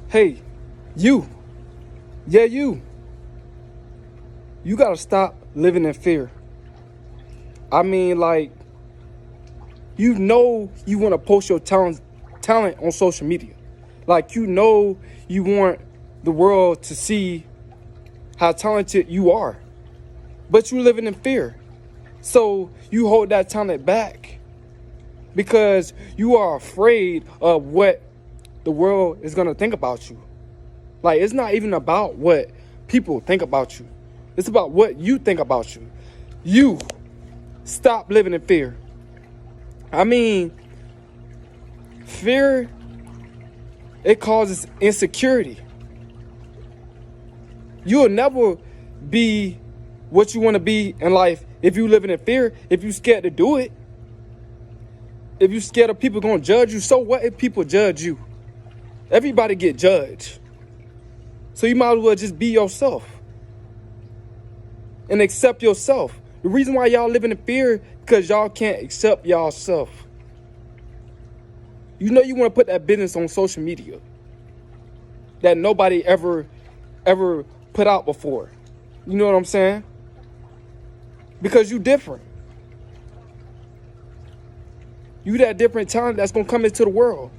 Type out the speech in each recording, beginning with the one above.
Hey, you. Yeah, you. You gotta stop living in fear. I mean, like, you know you want to post your talent on social media. Like, you know you want the world to see how talented you are. But you living in fear. So you hold that talent back because you are afraid of what the world is going to think about you. Like, it's not even about what people think about you. It's about what you think about you. You stop living in fear. I mean, fear, it causes insecurity. You'll never be what you want to be in life if you living in fear, if you scared to do it. If you scared of people going to judge you, so what if people judge you? Everybody get judged. So you might as well just be yourself and accept yourself. The reason why y'all living in fear because y'all can't accept y'allself. You know you want to put that business on social media that nobody ever put out before. You know what I'm saying? Because you different. You that different talent that's going to come into the world.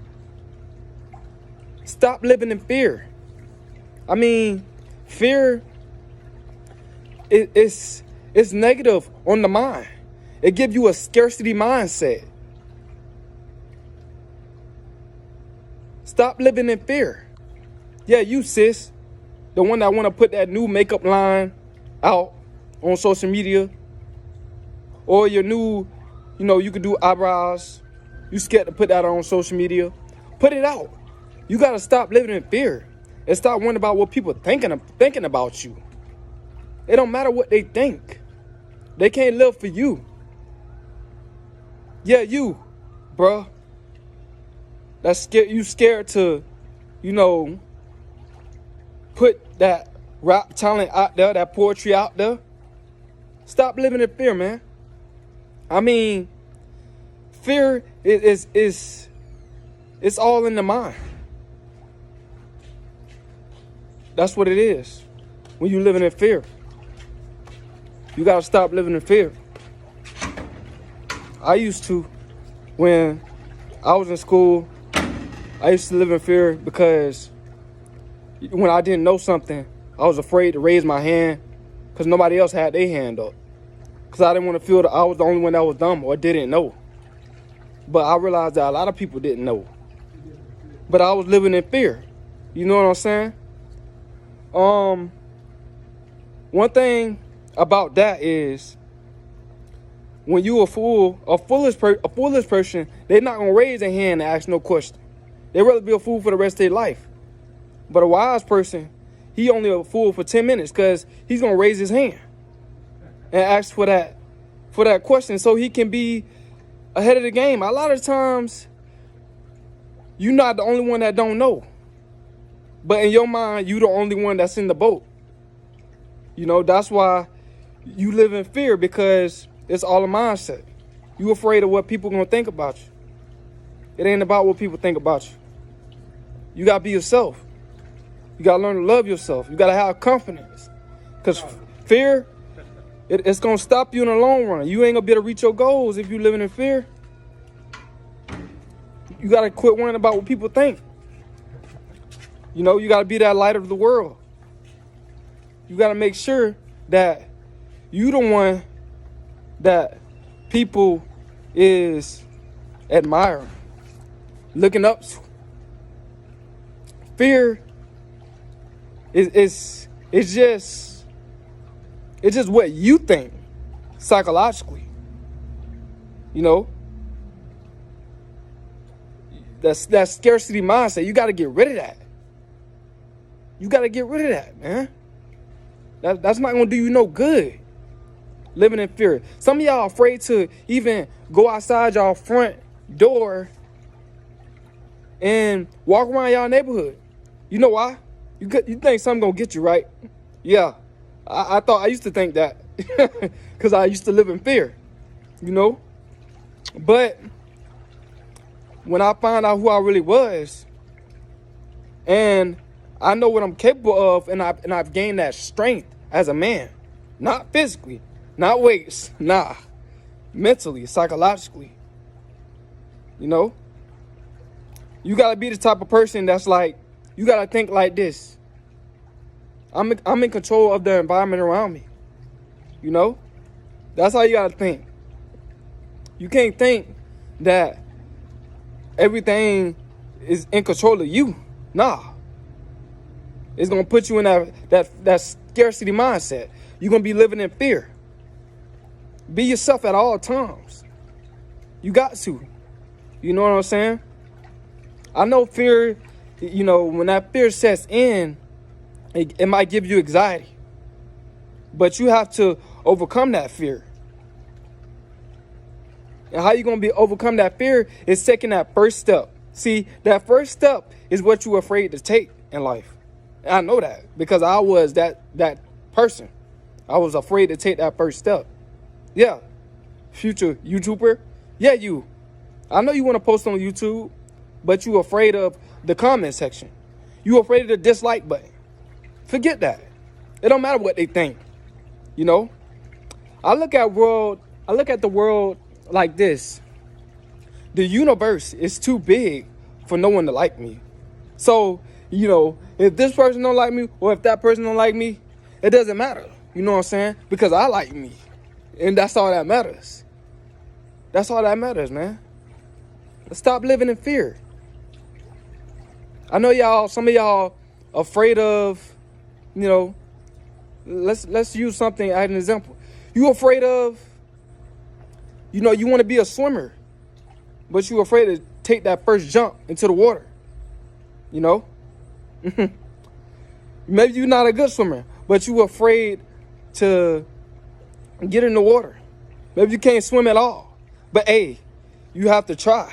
Stop living in fear. I mean, fear it's negative on the mind. It gives you a scarcity mindset. Stop living in fear. Yeah, you sis, the one that want to put that new makeup line out on social media, or your new, you could do eyebrows. You scared to put that on social media. Put it out. You got to stop living in fear and stop worrying about what people thinking about you. It don't matter what they think. They can't live for you. Yeah, you, bruh. You scared to, put that rap talent out there, that poetry out there. Stop living in fear, man. I mean, fear is it's all in the mind. That's what it is. When you living in fear, you gotta stop living in fear. I used to, when I was in school, I used to live in fear because when I didn't know something, I was afraid to raise my hand because nobody else had their hand up. Because I didn't want to feel that I was the only one that was dumb or didn't know. But I realized that a lot of people didn't know. But I was living in fear. You know what I'm saying? One thing about that is when you a foolish person, they're not gonna raise their hand and ask no question. They'd rather be a fool for the rest of their life. But a wise person, he only a fool for 10 minutes because he's gonna raise his hand and ask for that question so he can be ahead of the game. A lot of times, you're not the only one that don't know. But in your mind, you the only one that's in the boat. That's why you live in fear, because it's all a mindset. You afraid of what people gonna think about you. It ain't about what people think about you. You gotta be yourself. You gotta learn to love yourself. You gotta have confidence. Because fear, it's gonna stop you in the long run. You ain't gonna be able to reach your goals if you living in fear. You gotta quit worrying about what people think. You gotta be that light of the world. You gotta make sure that you the one that people is admiring, looking up to. Fear is just what you think psychologically. That scarcity mindset. You got to get rid of that. You got to get rid of that, man. That's not going to do you no good. Living in fear. Some of y'all afraid to even go outside y'all front door and walk around y'all neighborhood. You know why? You think something going to get you, right? Yeah. I used to think that because I used to live in fear, But when I found out who I really was, And I know what I'm capable of, and I've gained that strength as a man. Not physically, not weights, nah. Mentally, psychologically. You know? You gotta be the type of person that's like, you gotta think like this. I'm in control of the environment around me. You know? That's how you gotta think. You can't think that everything is in control of you. Nah. It's gonna put you in that scarcity mindset. You're gonna be living in fear. Be yourself at all times. You got to. You know what I'm saying? I know fear, you know, when that fear sets in, it might give you anxiety. But you have to overcome that fear. And how you going to overcome that fear is taking that first step. See, that first step is what you're afraid to take in life. And I know that because I was that person. I was afraid to take that first step. Yeah. Future YouTuber. Yeah, you. I know you want to post on YouTube, but you're afraid of the comment section. You're afraid of the dislike button. Forget that. It don't matter what they think. You know? I look at the world like this. The universe is too big for no one to like me. So, you know, if this person don't like me or if that person don't like me, it doesn't matter. You know what I'm saying? Because I like me. And that's all that matters. That's all that matters, man. Stop living in fear. I know some of y'all afraid of, you know, let's use something as an example. You afraid of, you know, you want to be a swimmer, but you're afraid to take that first jump into the water. You know? Maybe you're not a good swimmer, but you're afraid to get in the water. Maybe you can't swim at all. But hey, you have to try.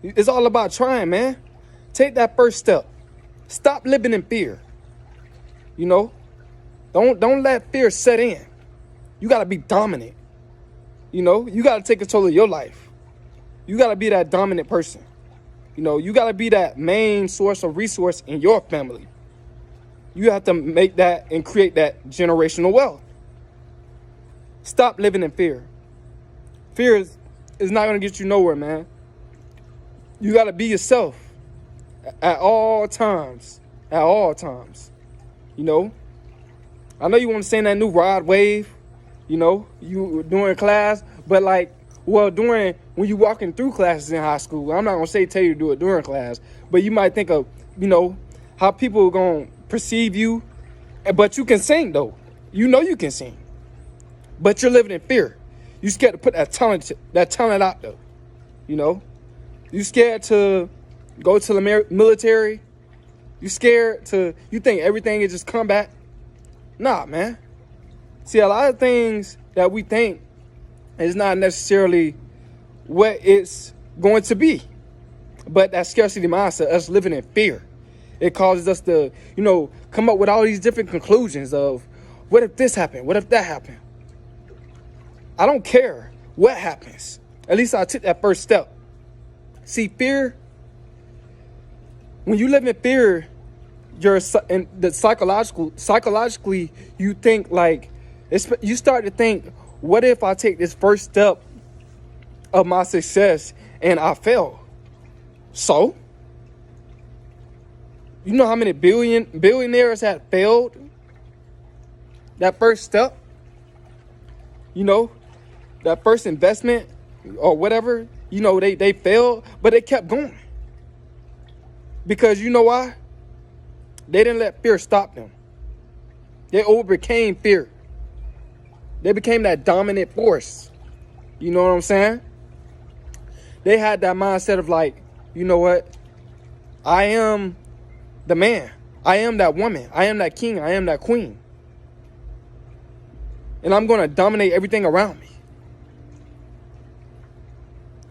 It's all about trying, man. Take that first step. Stop living in fear. You know? Don't let fear set in. You got to be dominant. You know? You got to take control of your life. You got to be that dominant person. You know? You got to be that main source of resource in your family. You have to make that and create that generational wealth. Stop living in fear. Fear is not going to get you nowhere, man. You got to be yourself at all times. At all times. You know? I know you want to say that new rod wave, you know, you during class, but like, well, when you walking through classes in high school, I'm not going to tell you to do it during class, but you might think of, you know, how people are going to perceive you, but you can sing though. You know you can sing, but you're living in fear. You scared to put that talent out there, you know. You scared to go to the military. You think everything is just combat. Nah, man. See, a lot of things that we think is not necessarily what it's going to be. But that scarcity mindset, us living in fear, it causes us to, you know, come up with all these different conclusions of, what if this happened? What if that happened? I don't care what happens. At least I took that first step. See, fear, when you live in fear, psychologically, you think like, you start to think, what if I take this first step of my success and I fail? So, you know how many billionaires have failed that first step? You know, that first investment or whatever, you know, they failed, but they kept going. Because you know why? They didn't let fear stop them. They overcame fear. They became that dominant force. You know what I'm saying? They had that mindset of like, you know what? I am the man. I am that woman. I am that king. I am that queen. And I'm going to dominate everything around me.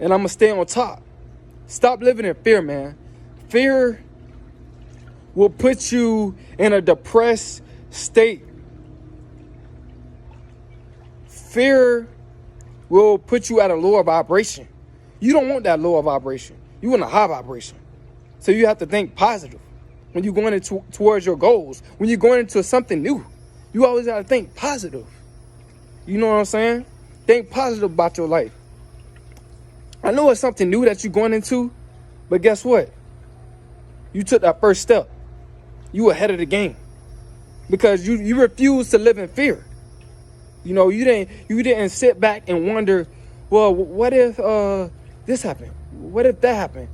And I'm going to stay on top. Stop living in fear, man. Fear will put you in a depressed state. Fear will put you at a lower vibration. You don't want that lower vibration. You want a high vibration. So you have to think positive. when you're going into towards your goals, when you're going into something new. You always got to think positive. You know what I'm saying? Think positive about your life. I know it's something new that you're going into, but guess what? You took that first step. You ahead of the game because you refuse to live in fear. You know, you didn't sit back and wonder, well, what if this happened? What if that happened?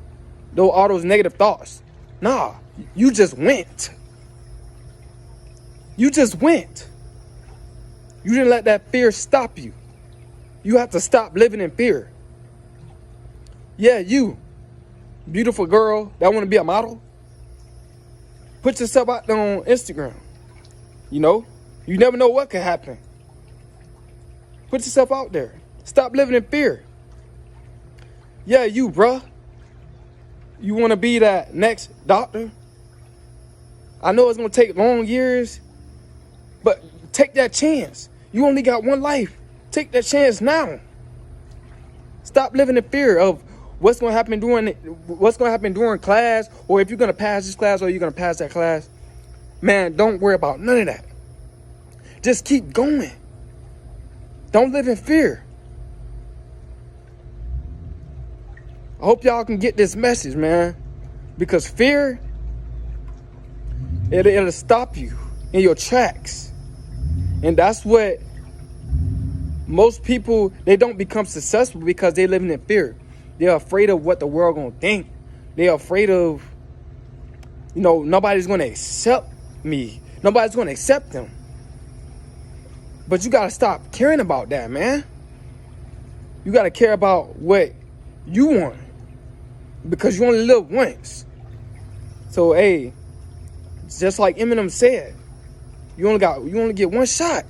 All those negative thoughts. Nah, you just went. You just went. You didn't let that fear stop you. You have to stop living in fear. Yeah, you, beautiful girl that want to be a model, put yourself out there on Instagram. You know, you never know what could happen. Put yourself out there. Stop living in fear. Yeah, you, bruh. You want to be that next doctor? I know it's going to take long years, but take that chance. You only got one life. Take that chance now. Stop living in fear of what's going to happen during class, or if you're going to pass this class or you're going to pass that class. Man, don't worry about none of that. Just keep going. Don't live in fear. I hope y'all can get this message, man, because fear, it'll stop you in your tracks. And that's what most people, they don't become successful because they're living in fear. They're afraid of what the world gonna think. They're afraid of, nobody's gonna accept me. Nobody's gonna accept them. But you gotta stop caring about that, man. You gotta care about what you want, because you only live once. So, hey, just like Eminem said, you only get one shot.